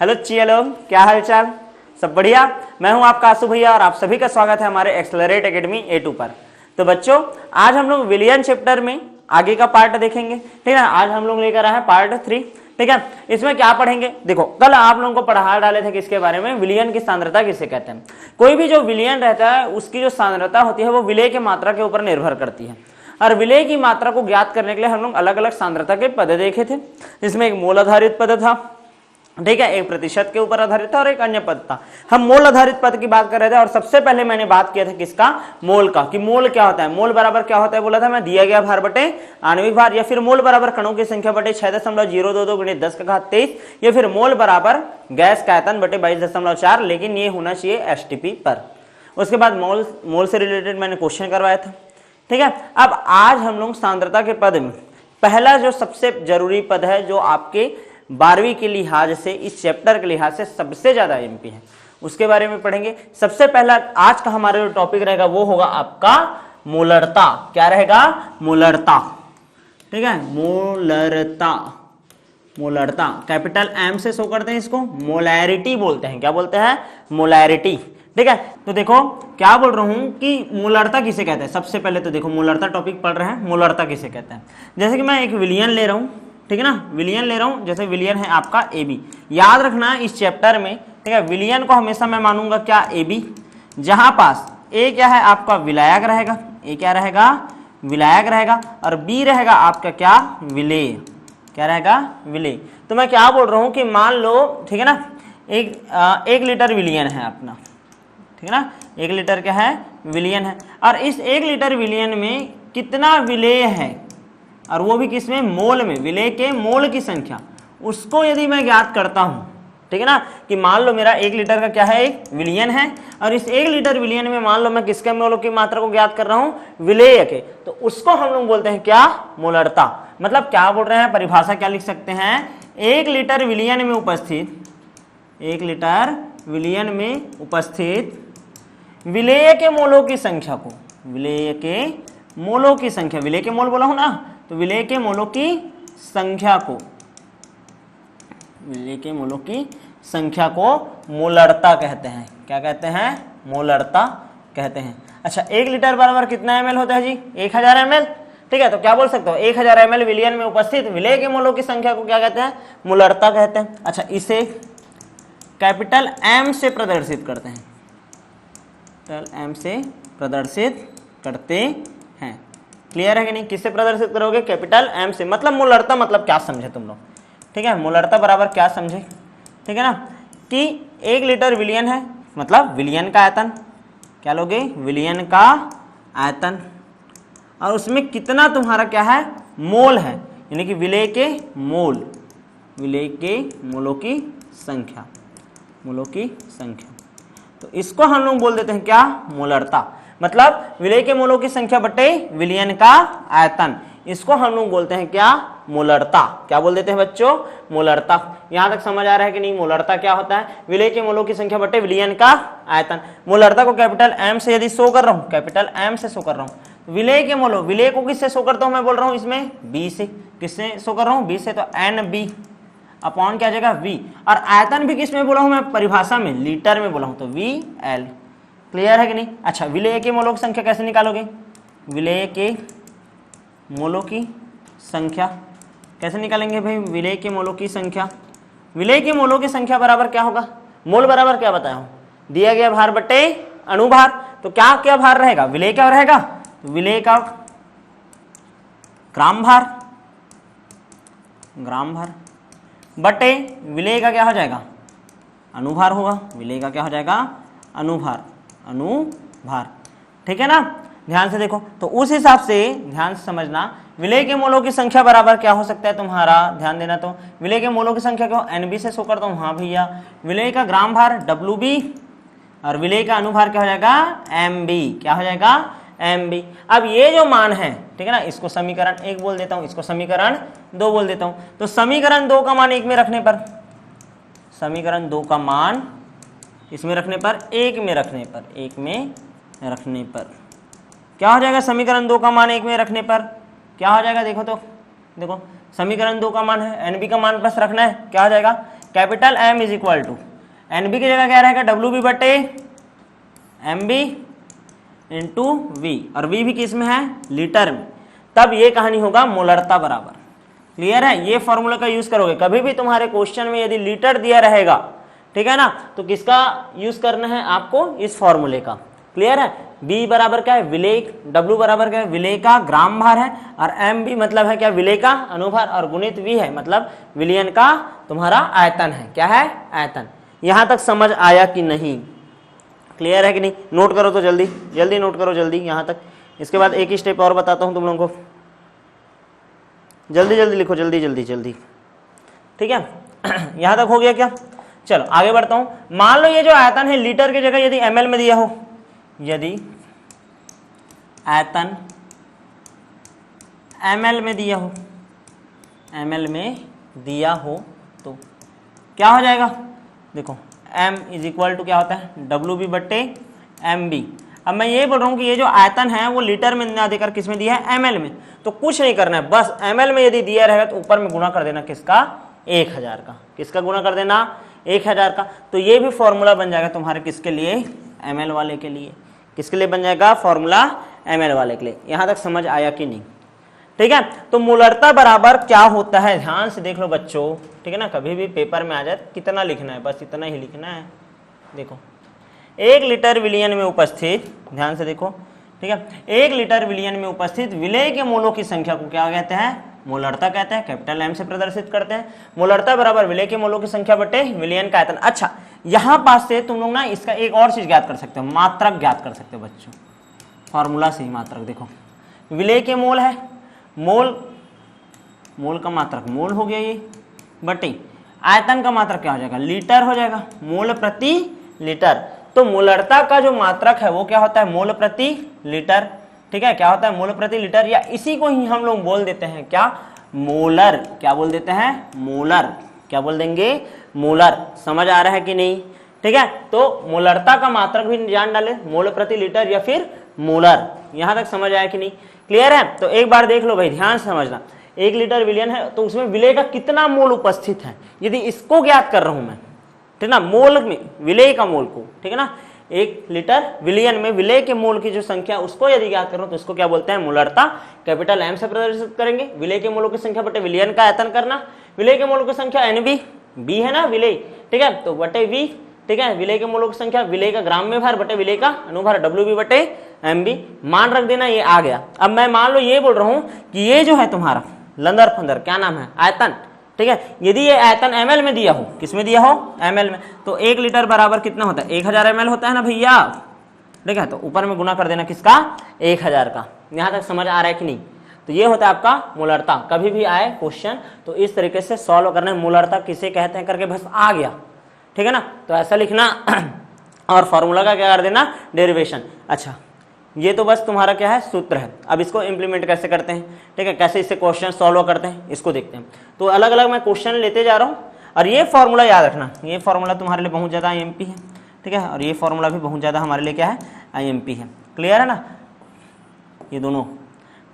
Hello चियलो, क्या हाल चाल, सब बढ़िया। मैं हूं आपका आसू भैया और आप सभी का स्वागत है हमारे एक्सेलरेट एकेडमी A2 पर। तो बच्चों, आज हम लोग विलियन चैप्टर में आगे का पार्ट देखेंगे, ठीक है। आज हम लोग लेकर आए हैं पार्ट 3, ठीक है। इसमें क्या पढ़ेंगे, देखो कल आप लोगों को पढ़ा डाले थे किसके बारे में, विलियन की सांद्रता किसे कहते हैं। कोई भी जो विलियन रहता है उसकी जो सांद्रता होती है वो विलेय की मात्रा के ऊपर निर्भर करती है, और विलेय की मात्रा को ज्ञात करने के लिए हम लोग अलग अलग सांद्रता के पद देखे थे, जिसमें एक मोल आधारित पद था, ठीक है, एक प्रतिशत के ऊपर आधारित था और एक अन्य पद था। हम मोल आधारित पद की बात कर रहे थे और सबसे पहले मैंने बात किया था किसका, मोल का, कि मोल क्या होता है। मोल बराबर क्या होता है बोला था मैं, दिया गया भार बटे आणविक भार, या फिर मोल बराबर कणों की संख्या बटे 6.022 गुणित 10 का घात 23, या फिर मोल बराबर गैस का आयतन बटे 22.4, लेकिन ये होना चाहिए STP पर। उसके बाद मोल से रिलेटेड मैंने क्वेश्चन करवाया था, ठीक है। अब आज हम लोग सांद्रता के पद में पहला जो सबसे जरूरी पद है, जो आपके 12वीं के लिहाज से, इस चैप्टर के लिहाज से सबसे ज्यादा MP है, उसके बारे में पढ़ेंगे। सबसे पहला आज का हमारा जो टॉपिक रहेगा वो होगा आपका मोलरता। क्या रहेगा, मोलरता, ठीक है। मोलरता, मोलरता कैपिटल M से शो करते हैं, इसको मोलैरिटी बोलते हैं। क्या बोलते हैं, मोलैरिटी, ठीक है। तो देखो क्या बोल रहा हूं कि मोलरता किसे कहते हैं। सबसे पहले तो देखो मोलरता टॉपिक पढ़ रहे हैं, मोलरता किसे कहते हैं। जैसे कि मैं एक विलियन ले रहा हूं, ठीक है ना, विलियन ले रहा हूं, जैसे विलियन है आपका AB। याद रखना इस चैप्टर में, ठीक है, विलियन को हमेशा मैं मानूंगा क्या, AB, जहां पास A क्या है आपका विलायक रहेगा, A क्या रहेगा, विलायक रहेगा, और B रहेगा आपका क्या, विलेय। क्या रहेगा, विलेय। तो मैं क्या बोल रहा हूं कि मान लो, ठीक है ना, एक लीटर विलियन है अपना, ठीक है ना, 1 लीटर क्या है, विलियन है, और इस 1 लीटर विलियन में कितना विलेय है, और वो भी किसमें, मोल में, विलेय के मोल की संख्या, उसको यदि मैं ज्ञात करता हूं, ठीक है ना, कि मान लो मेरा 1 लीटर का क्या है, एक विलियन है, और इस 1 लीटर विलियन में मान लो मैं किसके मोलों की मात्रा को ज्ञात कर रहा हूं, विलेय के, तो उसको हम लोग बोलते हैं क्या, मोलरता। मतलब क्या बोल रहे हैं, परिभाषा क्या लिख सकते हैं, 1 लीटर विलियन में उपस्थित, 1 लीटर विलियन में उपस्थित विलेय के मोलों की संख्या को, विलेय के मोलों की संख्या, विलेय के मोल बोला हूं ना, तो विलेय के मोलों की संख्या को, विलेय के मोलों की संख्या को मोलरता कहते हैं। क्या कहते हैं, मोलरता कहते हैं। अच्छा, 1 लीटर बराबर कितना ml होता है जी, 1000 ml, ठीक है। तो क्या बोल सकते हो, 1000 ml विलियन में उपस्थित विलेय के मोलों की संख्या को क्या कहते हैं, मोलरता कहते हैं। अच्छा, इसे कैपिटल M से प्रदर्शित करते हैं, कैपिटल M से प्रदर्शित करते हैं। क्लियर है कि नहीं, किससे प्रदर्शित करोगे, कैपिटल M से। मतलब मोलरता मतलब क्या समझे तुम लोग, ठीक है। मोलरता बराबर क्या समझे, ठीक है ना, कि 1 लीटर विलियन है, मतलब विलियन का आयतन, क्या लोगे, विलियन का आयतन, और उसमें कितना तुम्हारा क्या है, मोल है, यानी कि विलेय के मोल, विलेय के मोलों की संख्या, मोलों की संख्या। तो इसको हम लोग बोल देते हैं क्या, मोलरता। मतलब विलेय के मोलों की संख्या बटे विलियन का आयतन, इसको हम लोग बोलते हैं क्या, मोलरता। क्या बोल देते हैं बच्चों, मोलरता। यहां तक समझ आ रहा है कि नहीं, मोलरता क्या होता है, विलेय के मोलों की संख्या बटे विलियन का आयतन। मोलरता को कैपिटल M से यदि शो कर रहा हूं, कैपिटल M से शो कर रहा हूं, विलेय के मोलों, विलेय को किससे शो करता हूं, मैं बोल रहा हूं इसमें B से, किससे शो कर रहा हूं, B से, तो NB अपॉन क्या जगह V, और आयतन भी किस में बोला हूं मैं, परिभाषा में लीटर में बोला हूं, तो VL। क्लियर है कि नहीं। अच्छा, विलेय के मोलों की संख्या कैसे निकालोगे, विलेय के मोलों की संख्या कैसे निकालेंगे भाई, विलेय के मोलों की संख्या, विलेय के मोलों की संख्या बराबर क्या होगा, मोल बराबर क्या बताया हूं, दिया गया भार बटे अणुभार। तो क्या क्या भार रहेगा, विलेय क्या रहेगा, विलेय का ग्राम भार, ग्राम भार बटे विलेय का क्या हो जाएगा, अणुभार होगा, विलेय का क्या हो जाएगा, अणुभार, अणुभार, ठीक है ना। ध्यान से देखो, तो उस हिसाब से ध्यान से समझना, विलेय के मोलों की संख्या बराबर क्या हो सकता है तुम्हारा, ध्यान देना। तो विलेय के मोलों की संख्या को NB से शो करता हूं, हाँ भैया, विलेय का ग्राम भार WB, और विलेय का अणुभार क्या हो जाएगा, MB। क्या हो जाएगा, MB। अब ये जो मान है, ठीक है ना, इसको समीकरण 1 बोल देता हूं, इसको समीकरण 2 बोल देता हूं। तो समीकरण 2 का मान 1 में रखने पर, समीकरण 2 का मान इसमें रखने पर, 1 में रखने पर, 1 में रखने पर क्या हो जाएगा, समीकरण 2 का मान 1 में रखने पर क्या हो जाएगा, देखो तो देखो, समीकरण 2 का मान है, NB का मान प्लस रखना है, क्या हो जाएगा, capital M is equal to NB की जगह क्या रहेगा, WB बटे MB इंटू V, और V भी किस में है, लीटर में। तब ये कहानी होगा मोलरता बराबर। क्लियर है, ये फॉर्मूला का यूज करोगे कभी भी तुम्हारे क्वेश्चन में यदि लीटर दिया रहेगा, ठीक है ना, तो किसका यूज करना है आपको, इस फॉर्मूले का। क्लियर है, B बराबर क्या है, विलेय, W बराबर क्या है, विलेय का ग्राम भार है, और MB मतलब है क्या, विलेय का अनुभार, और गुणित V है मतलब विलयन का तुम्हारा आयतन है। क्या है, आयतन। यहां तक समझ आया कि नहीं, क्लियर है कि नहीं, नोट करो तो जल्दी जल्दी नोट करो जल्दी यहां तक। इसके बाद एक ही स्टेप और बताता हूं तुम लोगों को, जल्दी जल्दी लिखो, जल्दी जल्दी जल्दी, ठीक है। यहां तक हो गया क्या, चलो आगे बढ़ता हूं। मान लो ये जो आयतन है लीटर की जगह यदि ml में दिया हो, यदि आयतन ml में दिया हो, ml में दिया हो तो क्या हो जाएगा, देखो m इज इक्वल टू क्या होता है, WB बट्टे MB। अब मैं ये बोल रहा हूं कि ये जो आयतन है वो लीटर में ना देकर किस में दिया है, ml में। तो कुछ नहीं करना है, बस ml में यदि दिया रहेगा तो ऊपर में गुणा कर देना किसका, 1000 का। किसका गुणा कर देना, 1000 का। तो ये भी फॉर्मूला बन जाएगा तुम्हारे किसके लिए, ml वाले के लिए। किसके लिए बन जाएगा फॉर्मूला, ml वाले के लिए। यहां तक समझ आया कि नहीं, ठीक है। तो मोलरता बराबर क्या होता है, ध्यान से देख लो बच्चों, ठीक है ना। कभी भी पेपर में आ जाए कितना लिखना है, बस इतना ही लिखना है। देखो 1 लीटर विलयन में उपस्थित, ध्यान से देखो, ठीक है, 1 लीटर विलयन में उपस्थित विलेय के मोलों की संख्या को क्या कहते हैं, मोलरता कहते हैं। कैपिटल M से प्रदर्शित करते हैं। मोलरता बराबर विलेय के मोलों की संख्या बटे विलयन का आयतन। अच्छा, यहां पास से तुम लोग ना इसका एक और चीज ज्ञात कर सकते हो, मात्रक ज्ञात कर सकते हो बच्चों, फॉर्मूला से ही मात्रक। देखो विलेय के मोल है, मोल का मात्रक मोल हो गया ये, बटे आयतन का मात्रक क्या हो जाएगा, लीटर हो जाएगा, मोल प्रति लीटर। तो मोलरता का जो मात्रक है वो क्या होता है, मोल प्रति लीटर। ठीक है, क्या होता है, मोल प्रति लीटर, या इसी को ही हम लोग बोल देते हैं क्या, मोलर। क्या बोल देते हैं, मोलर। क्या बोल देंगे, मोलर। समझ आ रहा है कि नहीं, ठीक है। तो मोलरता का मात्रक भी जान डाले, मोल प्रति लीटर या फिर मोलर। यहां तक समझ आया कि नहीं, क्लियर है। तो एक बार देख लो भाई, ध्यान से समझना। 1 लीटर विलयन है तो उसमें विलेय का कितना मोल उपस्थित है, यदि इसको ज्ञात कर रहा हूं मैं, ठीक ना, मोल में विलेय का मोल को, ठीक है ना। 1 लीटर विलयन में विलेय के मोल की जो संख्या उसको यदि ज्ञात करो तो इसको क्या बोलते हैं, मोलरता। कैपिटल M से प्रदर्शित करेंगे, विलेय के मोलों की संख्या बटे विलयन का आयतन करना। विलेय के मोलों की संख्या NB, B है ना विलेय, ठीक है, तो बटे V, ठीक है। विलेय के मोलों की संख्या विलेय का ग्राम में भार बटे विलेय का अनुभार WB बटे MB, मान रख देना, ये आ गया। अब मैं मान लो ये बोल रहा हूं कि ये जो है तुम्हारा लंदर फंदर क्या नाम है, आयतन, ठीक है। यदि ये आयतन ml में दिया हो, किस में दिया हो, ml में, तो 1 लीटर बराबर कितना होता है, 1000 ml होता है ना भैया, ठीक है। तो ऊपर में गुना कर देना किसका, 1000 का। यहां तक समझ आ रहा है कि नहीं। तो ये होता है आपका मोलरता। कभी भी आए क्वेश्चन तो इस तरीके से सॉल्व करना है, मोलरता किसे कहते हैं करके बस आ गया, ठीक है ना। तो ऐसा लिखना और फॉर्मूला का क्या कर देना, डेरिवेशन। अच्छा, ये तो बस तुम्हारा क्या है, सूत्र है। अब इसको इंप्लीमेंट कैसे करते हैं, ठीक है, कैसे इससे क्वेश्चन सॉल्व करते हैं इसको देखते हैं। तो अलग अलग मैं क्वेश्चन लेते जा रहा हूं, और ये फॉर्मूला याद रखना, ये फॉर्मूला तुम्हारे लिए बहुत ज्यादा IMP है, ठीक है, और ये फॉर्मूला भी बहुत ज्यादा हमारे लिए क्या है, IMP है। क्लियर है ना, ये दोनों,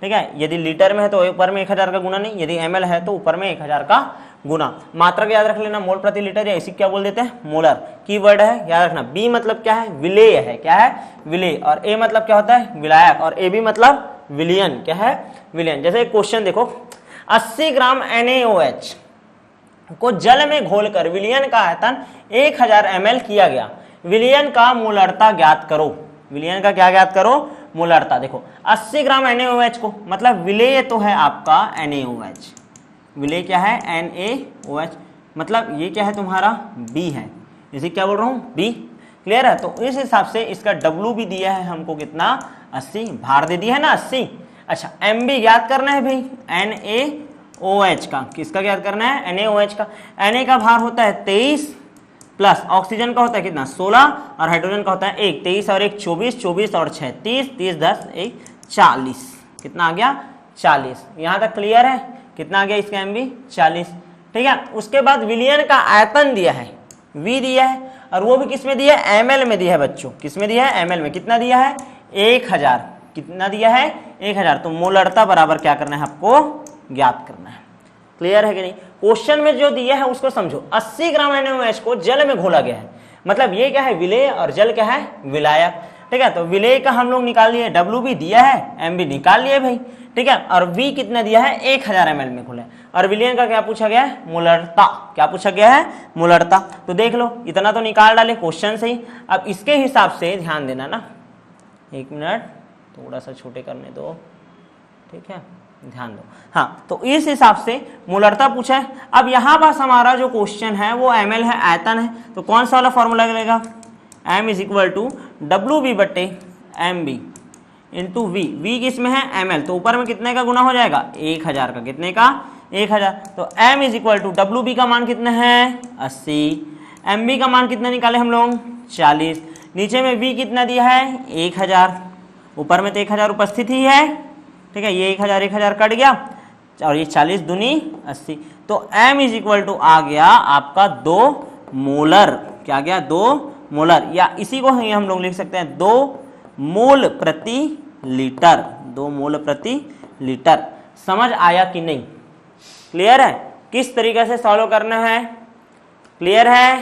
ठीक है। यदि लीटर में है तो ऊपर में 1000 का गुना नहीं, यदि ml है तो ऊपर में 1000 का गुना। मात्रक याद रख लेना, मोल प्रति लीटर, या इसी क्या बोल देते हैं, मोलर। की वर्ड है, याद रखना। B मतलब क्या है, विलेय है, क्या है, विलेय। और A मतलब क्या होता है, विलायक। और AB मतलब विलयन, क्या है, विलयन। जैसे क्वेश्चन देखो, 80 ग्राम NaOH को जल में घोलकर विलयन का आयतन 1000 ml किया गया, विलयन का मोलरता ज्ञात करो। विलयन का क्या ज्ञात करो, मोलरता। देखो 80 ग्राम NaOH को, मतलब विलेय तो है आपका NaOH, विलेय क्या है, NaOH, मतलब ये क्या है तुम्हारा, B है, इसे क्या बोल रहा हूं, B। क्लियर है। तो इस हिसाब से इसका W भी दिया है हमको कितना, 80, भार दे दिया है ना 80। अच्छा, MB ज्ञात करना है भाई, NaOH का। किसका ज्ञात करना है, NaOH का। Na का भार होता है 23, प्लस ऑक्सीजन का होता है कितना, 16, और हाइड्रोजन का होता है 1। 23 और 1 24, 24 और 6 30, 30 10 1 40। कितना आ गया, 40। यहां तक क्लियर है, कितना आ गया इसका MB, 40, ठीक है। उसके बाद विलयन का आयतन दिया है, V दिया है, और वो भी किस में दिया है, ml में दिया है बच्चों। किस में दिया है, ml में। कितना दिया है, 1000। कितना दिया है, 1000। तो मोलरता बराबर क्या करना है आपको, ज्ञात करना है। क्लियर है कि नहीं। क्वेश्चन में जो दिया है उसको समझो। 80 ग्राम NaOH को जल में घोला गया है, मतलब ये क्या है, विलेय, और जल क्या है, विलायक। ठीक है, तो विलेय का हम लोग निकाल लिए, WB दिया है, MB निकाल लिए भाई। ठीक है, और V कितना दिया है, 1000 ml में घोला है। और विलयन का क्या पूछा गया है, मोलरता। क्या पूछा गया है, मोलरता। तो देख लो, इतना तो निकाल डाले क्वेश्चन से ही। अब इसके हिसाब से ध्यान देना ना, 1 मिनट थोड़ा सा छोटे करने दो, ठीक है, ध्यान दो। हाँ, तो इस हिसाब से मोलरता पूछा है। अब यहाँ पास हमारा जो क्वेश्चन है वो ml है, आयतन है, तो कौन सा वाला फॉर्मूला लगेगा, M = WB बटे MB इंटू V किस में है, ml, तो ऊपर में कितने का गुना हो जाएगा, 1000 का। कितने का, 1000। तो M = WB का मान कितना है, 80, MB का मान कितना निकाले हम लोग, 40, नीचे में V कितना दिया है, 1000, ऊपर में तो 1000 उपस्थित ही है। ठीक है, ये 1000 कट गया, और ये 40 दूनी 80, तो M = आ गया आपका 2 मोलर। क्या गया, 2 मोलर, या इसी को हम लोग लिख सकते हैं 2 मोल प्रति लीटर। 2 मोल प्रति लीटर। समझ आया कि नहीं, क्लियर है, किस तरीके से सॉल्व करना है, क्लियर है।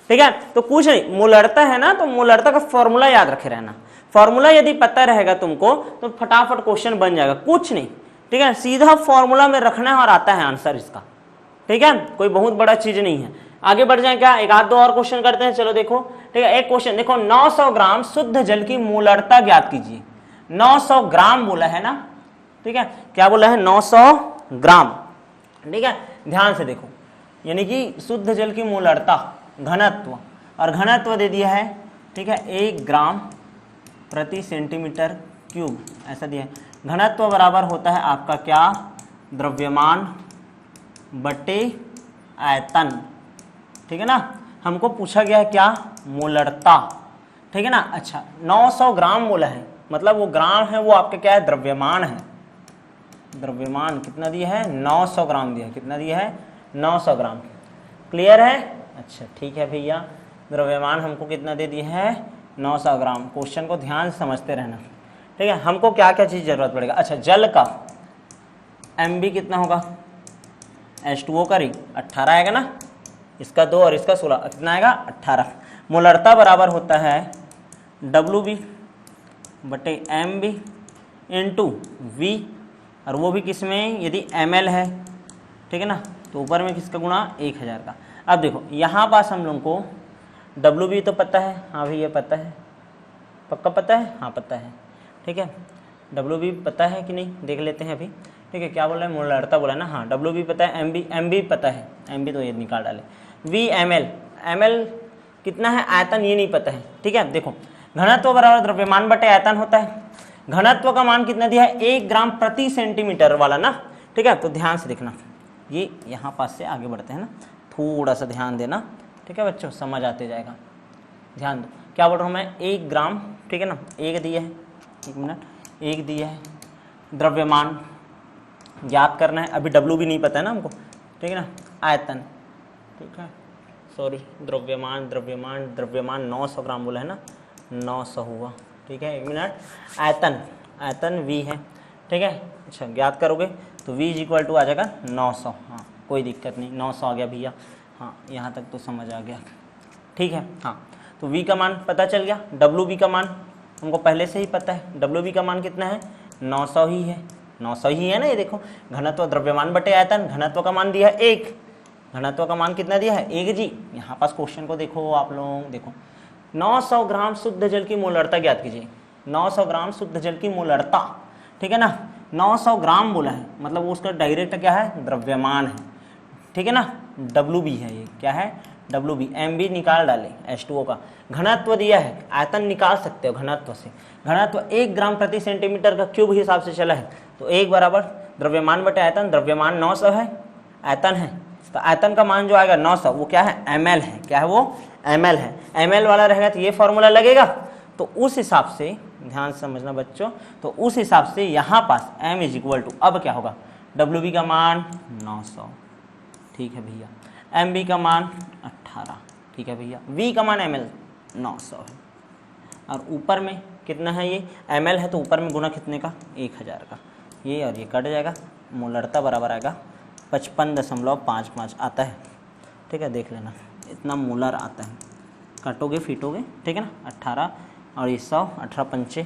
ठीक है, तो कुछ नहीं, मोलरता है ना, तो मोलरता का फॉर्मूला याद रखे रहना। फॉर्मूला यदि पता रहेगा तुमको तो फटाफट क्वेश्चन बन जाएगा, कुछ नहीं। ठीक है, सीधा फॉर्मूला में रखना है और आता है आंसर इसका। ठीक है, कोई बहुत बड़ा चीज नहीं है। आगे बढ़ जाए क्या, एक आध दो और क्वेश्चन करते हैं, चलो देखो। ठीक है, एक क्वेश्चन देखो, 900 ग्राम शुद्ध जल की मोलरता ज्ञात कीजिए। 900 ग्राम बोला है ना, ठीक है, क्या बोला है, 900 ग्राम। ठीक है, ध्यान से देखो, यानी कि शुद्ध जल की मोलरता, घनत्व, और घनत्व दे दिया है, ठीक है, 1 ग्राम प्रति सेंटीमीटर क्यूब, ऐसा दिया है। घनत्व बराबर होता है आपका क्या, द्रव्यमान बटे आयतन। ठीक है ना, हमको पूछा गया है क्या, मोलरता। ठीक है ना, अच्छा 900 ग्राम बोला है, मतलब वो ग्राम है, वो आपके क्या है, द्रव्यमान है। द्रव्यमान कितना दिया है, 900 ग्राम दिया है। कितना दिया है, 900 ग्राम। क्लियर है, अच्छा ठीक है भैया, द्रव्यमान हमको कितना दे दिया है, 900 ग्राम। क्वेश्चन को ध्यान से समझते रहना। ठीक है, हमको क्या क्या चीज जरूरत पड़ेगा, अच्छा जल का MB कितना होगा, H2O का 18 आएगा ना, इसका 2 और इसका 16, कितना आएगा, 18। मोलरता बराबर होता है WB बटे MB इंटू V, और वो भी किस में, यदि ml है। ठीक है ना, तो ऊपर में किसका गुणा, 1000 का। अब देखो यहाँ पास हम लोग को WB तो पता है, हाँ भाई ये पता है, पक्का पता है, हाँ पता है। ठीक है, WB पता है कि नहीं, देख लेते हैं अभी। ठीक है, क्या बोल रहा है, मोलरता बोला है ना, हाँ WB पता है, MB पता है, MB तो ये निकाल डाले। V ml कितना है, आयतन ये नहीं पता है। ठीक है, देखो घनत्व बराबर द्रव्यमान बटे आयतन होता है। घनत्व का मान कितना दिया है, 1 ग्राम प्रति सेंटीमीटर वाला ना। ठीक है, तो ध्यान से देखना, ये यहाँ पास से आगे बढ़ते हैं ना, थोड़ा सा ध्यान देना। ठीक है बच्चों, समझ आते जाएगा, ध्यान दो। क्या बोल रहा हूँ मैं, 1 ग्राम, ठीक है ना, 1 दिया है, 1 मिनट, 1 दिया है। द्रव्यमान ज्ञात करना है, अभी WB नहीं पता है ना हमको। ठीक है ना, आयतन, ठीक है, सॉरी, द्रव्यमान 900 ग्राम बोला है ना, 900 हुआ। ठीक है, 1 मिनट, आयतन V है। ठीक है, अच्छा ज्ञात करोगे तो V = आ जाएगा 900। हाँ कोई दिक्कत नहीं, 900 आ गया भैया, हाँ यहाँ तक तो समझ आ गया। ठीक है, हाँ तो V का मान पता चल गया। WB का मान हमको पहले से ही पता है, WB का मान कितना है, 900 ही है, 900 ही है ना। ये देखो घनत्व द्रव्यमान बटे आयतन, घनत्व का मान दिया है 1, घनत्व का मान कितना दिया है, 1 जी। यहाँ पास क्वेश्चन को देखो आप लोग, देखो 900 ग्राम शुद्ध जल की मोलरता ज्ञात कीजिए। 900 ग्राम शुद्ध जल की मोलरता, ठीक है ना, 900 ग्राम बोला है, मतलब वो उसका डायरेक्ट क्या है, द्रव्यमान है। ठीक है ना, WB है, ये क्या है, WB। MB निकाल डाले H2O का। घनत्व दिया है, आयतन निकाल सकते हो घनत्व से। घनत्व 1 ग्राम प्रति सेंटीमीटर का क्यूब हिसाब से चला है, तो 1 बराबर द्रव्यमान बटे आयतन। द्रव्यमान 900 है, आयतन है, तो आयतन का मान जो आएगा 900, वो क्या है, ml है। क्या है वो, ml है। ml वाला रहेगा तो ये फॉर्मूला लगेगा। तो उस हिसाब से ध्यान से समझना बच्चों, तो उस हिसाब से यहाँ पास M = अब क्या होगा, WB का मान 900, ठीक है भैया, MB का मान 18, ठीक है भैया, V का मान ml 900 है, और ऊपर में कितना है, ये ml है तो ऊपर में गुना कितने का, 1000 का। ये और ये कट जाएगा, मोलरता बराबर आएगा 55.55 आता है, ठीक है, देख लेना इतना मोलर आता है, काटोगे फीटोगे, ठीक है ना, 18 और 100, 18 पंचे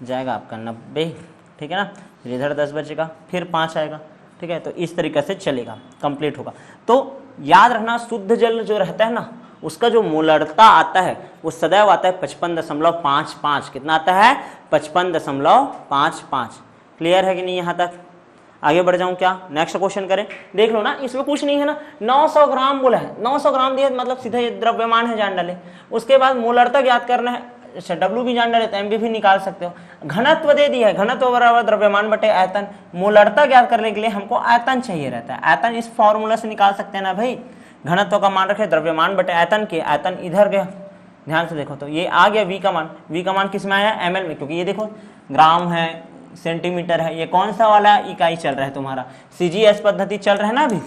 जाएगा आपका 90, ठीक है ना, फिर इधर 10 बचेगा, फिर 5 आएगा, ठीक है। तो इस तरीके से चलेगा, कंप्लीट होगा। तो याद रखना शुद्ध जल जो रहता है ना, उसका जो मोलरता आता है वो सदैव आता है 55.55। कितना आता है? 55.55। क्लियर है कि नहीं? यहाँ तक आगे बढ़ जाऊं क्या? नेक्स्ट क्वेश्चन करें। देख लो ना, इसमें कुछ नहीं है ना, 900 ग्राम बोला है, 900 ग्राम दिया मतलब सीधा ये द्रव्यमान है, जान डाले। उसके बाद मोलरता ज्ञात करना है, अच्छा डब्ल्यू भी जान डाले तो एमबी भी निकाल सकते हो। घनत्व दे दिया है, घनत्व बराबर द्रव्यमान बटे आयतन। मोलरता ज्ञात करने के लिए हमको आयतन चाहिए रहता है, आयतन इस फॉर्मूला से निकाल सकते हैं ना भाई। घनत्व का मान रखे द्रव्यमान बटे आयतन के, आयतन इधर गया, ध्यान से देखो तो ये आ गया v का मान। v का मान किस में आया? ml में, क्योंकि ये देखो ग्राम है, सेंटीमीटर है, ये कौन सा वाला इकाई चल रहा है तुम्हारा? CGS पद्धति चल रहा है ना अभी,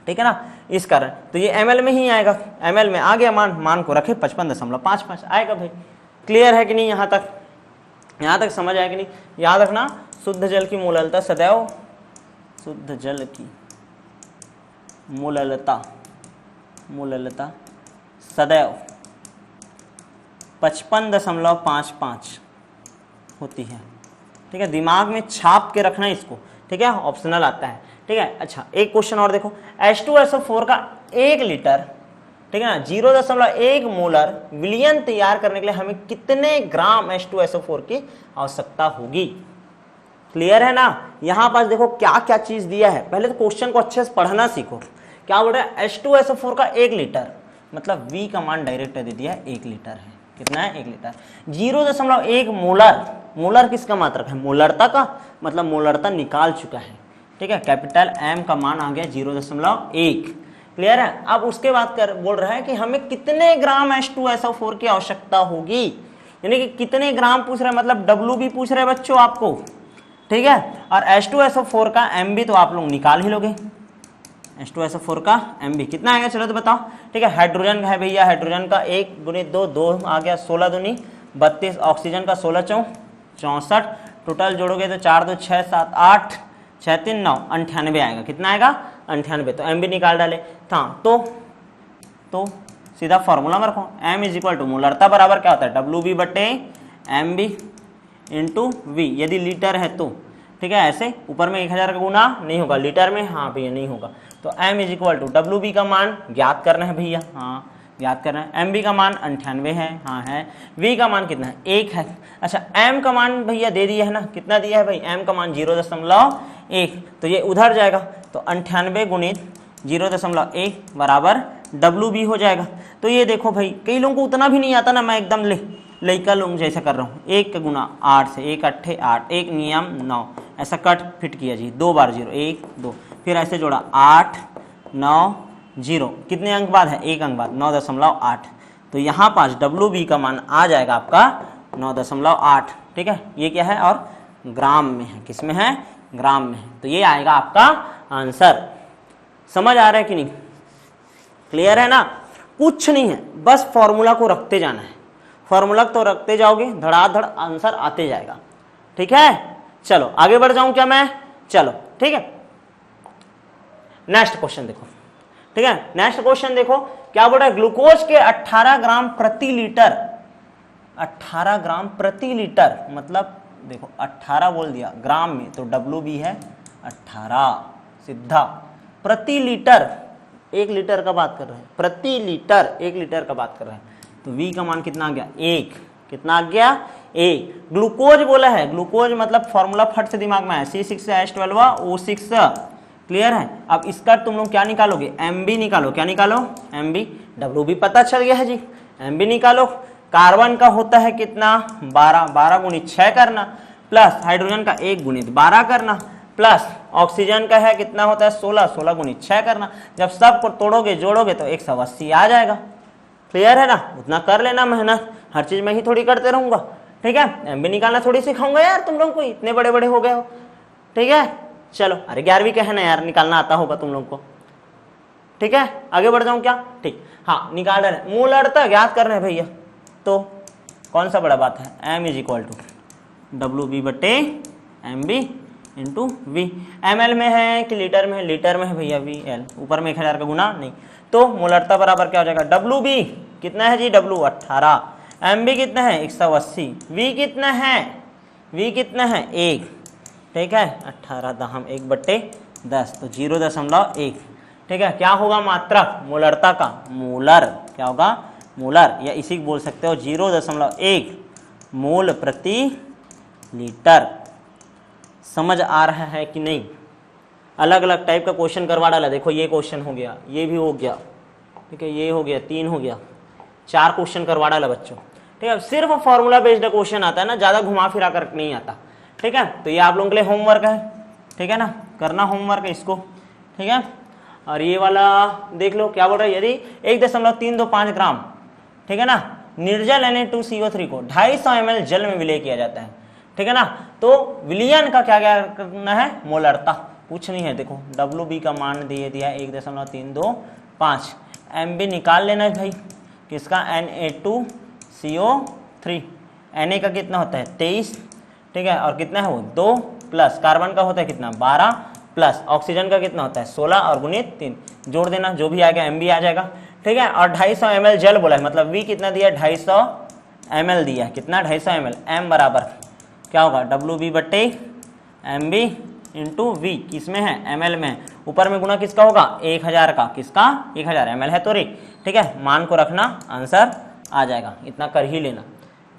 ठीक है ना, इस कारण तो ये ml में ही आएगा। ml में आ गया मान, मान को रखे 55.55 आएगा भाई। क्लियर है कि नहीं? यहाँ तक समझ आया कि नहीं? याद रखना शुद्ध जल की मोललता सदैव, शुद्ध जल की मोललता सदैव 55.55 होती है, ठीक है। दिमाग में छाप के रखना इसको, ठीक है, ऑप्शनल आता है, ठीक है। अच्छा एक क्वेश्चन और देखो, H2SO4 का 1 लीटर, ठीक है ना, 0.1 मोलर विलयन तैयार करने के लिए हमें कितने ग्राम H2SO4 की आवश्यकता होगी? क्लियर है ना? यहाँ पास देखो क्या क्या चीज दिया है, पहले तो क्वेश्चन को अच्छे से पढ़ना सीखो। क्या बोल रहा है? H2SO4 का 1 लीटर, मतलब V का मान डायरेक्ट दे दिया है, 1 लीटर है। कितना है? 1 लीटर। 0.1 मोलर, मोलर किसका मात्रक है? मोलरता का, मतलब मोलरता निकाल चुका है, ठीक है। कैपिटल M का मान आ गया 0.1। क्लियर है? अब उसके बाद बोल रहा है कि हमें कितने ग्राम H2SO4 की आवश्यकता होगी, यानी कि कितने ग्राम पूछ रहे हैं, मतलब W भी पूछ रहे हैं बच्चों आपको, ठीक है। और H2SO4 का MB तो आप लोग निकाल ही लोगे। H2SO4 का MB कितना आएगा चलो तो बताओ, ठीक है। हाइड्रोजन है भैया, हाइड्रोजन का 1 × 2 2 आ गया, 16 दूनी 32, ऑक्सीजन का 16 चौं 64, टोटल जोड़ोगे तो 4 2 6 7 8 6 3 9 98 आएगा। कितना आएगा? 98। तो MB निकाल डाले था, तो सीधा फॉर्मूला में रखो, M = मोलरता बराबर क्या होता है? WB बटे MB इंटू V, यदि लीटर है तो, ठीक है। ऐसे ऊपर में 1000 का गुना नहीं होगा, लीटर में हाँ भैया नहीं होगा। तो M = WB का मान ज्ञात करना है भैया, हाँ ज्ञात करना है। MB का मान 98 है, हाँ है। V का मान कितना है? 1 है। अच्छा M का मान भैया दे दिया है ना, कितना दिया है भाई? M का मान 0.1, तो ये उधर जाएगा, तो 98 × 0.1 बराबर WB हो जाएगा। तो ये देखो भाई, कई लोगों को उतना भी नहीं आता ना, मैं एकदम लइका लोग जैसा कर रहा हूँ, 1 का गुना 8 से, 1 8 8, 1 नियम 9, ऐसा कट फिट किया जी, 2 बार 0, 1 2, फिर ऐसे जोड़ा 8 9 0, कितने अंक बाद है? 1 अंक बाद, 9.8। तो यहाँ पास WB का मान आ जाएगा आपका 9.8, ठीक है। ये क्या है? और ग्राम में है, किस में है? ग्राम में है। तो ये आएगा आपका आंसर। समझ आ रहा है कि नहीं? क्लियर है ना? कुछ नहीं है, बस फॉर्मूला को रखते जाना है, फॉर्मूला तो रखते जाओगे, धड़ाधड़ आंसर आते जाएगा, ठीक है। चलो आगे बढ़ जाऊं क्या मैं? चलो ठीक है, नेक्स्ट क्वेश्चन देखो, ठीक है। नेक्स्ट क्वेश्चन देखो क्या बोल रहा है? ग्लूकोज के 18 ग्राम प्रति लीटर, 18 ग्राम प्रति लीटर, मतलब देखो 18 बोल दिया ग्राम में, तो WB है 18 सीधा, प्रति लीटर, 1 लीटर का बात कर रहे हैं, प्रति लीटर 1 लीटर का बात कर रहे हैं। तो V का मान कितना आ गया? 1। कितना आ गया? 1। ग्लूकोज बोला है, ग्लूकोज मतलब फॉर्मूला फट से दिमाग में है, C6H12O6। क्लियर है? अब इसका तुम लोग क्या निकालोगे? MB निकालो। क्या निकालो? MB। WB पता चल गया है जी, MB निकालो। कार्बन का होता है कितना? 12, 12 × 6 करना, प्लस हाइड्रोजन का 1 × 12 करना, प्लस ऑक्सीजन का है कितना होता है? 16, 16 × 6 करना। जब सबको तोड़ोगे जोड़ोगे तो 180 आ जाएगा। क्लियर है ना? उतना कर लेना मेहनत, हर चीज मैं ही थोड़ी करते रहूंगा, ठीक है। MB निकालना थोड़ी सिखाऊंगा यार तुम लोग को, इतने बड़े बड़े हो गए हो, ठीक है। चलो, अरे 11वीं का है ना यार, निकालना आता होगा तुम लोग को, ठीक है। आगे बढ़ जाऊं क्या? ठीक, हाँ निकाल रहे हैं, मोलरता ज्ञात कर रहे हैं भैया, तो कौन सा बड़ा बात है? M = WB बटे MB इंटू वी। ml में है कि लीटर में है? लीटर में है भैया, VL ऊपर में 1000 का गुना नहीं, तो मोलरता बराबर क्या हो जाएगा, WB कितना है जी, W 18, MB कितना है 180, V कितना है, V कितना है 1, ठीक है 18 दहम 1/10, तो 0.1, ठीक है। क्या होगा मात्रक मोलरता का, मोलर, क्या होगा मोलर, या इसी को बोल सकते हो 0.1 मोल प्रति लीटर। समझ आ रहा है कि नहीं? अलग अलग टाइप का क्वेश्चन करवा डाला, देखो ये क्वेश्चन हो गया, ये भी हो गया, ठीक है, ये हो गया, 3 हो गया, 4 क्वेश्चन करवा डाला बच्चों, ठीक है। सिर्फ फॉर्मूला बेस्ड क्वेश्चन आता है ना, ज्यादा घुमा फिरा कर नहीं आता, ठीक है। तो ये आप लोगों के लिए होमवर्क है, ठीक है ना, करना होमवर्क है इसको, ठीक है। और ये वाला देख लो क्या बोल रहा है, यदि 1.325 ग्राम, ठीक है ना, निर्जल Na2CO3 को 250 ml जल में विलय किया जाता है, ठीक है ना, तो विलयन का क्या क्या करना है, मोलरता पूछनी है। देखो WB का मान दिए दिया है 1.325, MB निकाल लेना है भाई, किसका, Na2CO3, Na का कितना होता है 23, ठीक है, और कितना है वो 2 प्लस, कार्बन का होता है कितना 12 प्लस, ऑक्सीजन का कितना होता है 16 और गुणित 3, जोड़ देना, जो भी आएगा MB आ जाएगा, ठीक है। और 250 ml जल बोला है, मतलब V कितना दिया, 250 ml दिया है, कितना 250 ml, M बराबर क्या होगा WB बट्टे MB इंटू V, किसमें है ml में, ऊपर में गुना किसका होगा 1000 का, किसका 1000 ml है तो रे, ठीक है। मान को रखना, आंसर आ जाएगा, इतना कर ही लेना,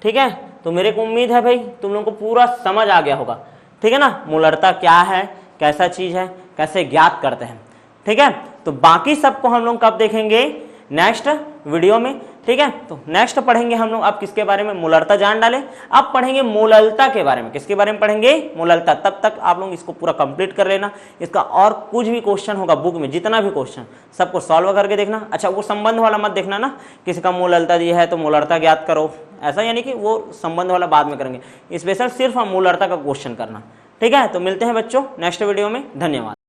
ठीक है। तो मेरे को उम्मीद है भाई तुम लोगों को पूरा समझ आ गया होगा, ठीक है ना, मोलरता क्या है, कैसा चीज है, कैसे ज्ञात करते हैं, ठीक है। तो बाकी सबको हम लोग कब देखेंगे, नेक्स्ट वीडियो में, ठीक है। तो नेक्स्ट पढ़ेंगे हम लोग अब किसके बारे में, मोलरता जान डाले, अब पढ़ेंगे मोललता के बारे में, किसके बारे में पढ़ेंगे, मोललता। तब तक आप लोग इसको पूरा कंप्लीट कर लेना, इसका और कुछ भी क्वेश्चन होगा बुक में, जितना भी क्वेश्चन सबको सॉल्व करके देखना। अच्छा वो संबंध वाला मत देखना ना, किसी का मोललता दिया है तो मोलरता ज्ञात करो, ऐसा यानी कि वो संबंध वाला बाद में करेंगे, स्पेशल सिर्फ हम मोलरता का क्वेश्चन करना, ठीक है। तो मिलते हैं बच्चों नेक्स्ट वीडियो में, धन्यवाद।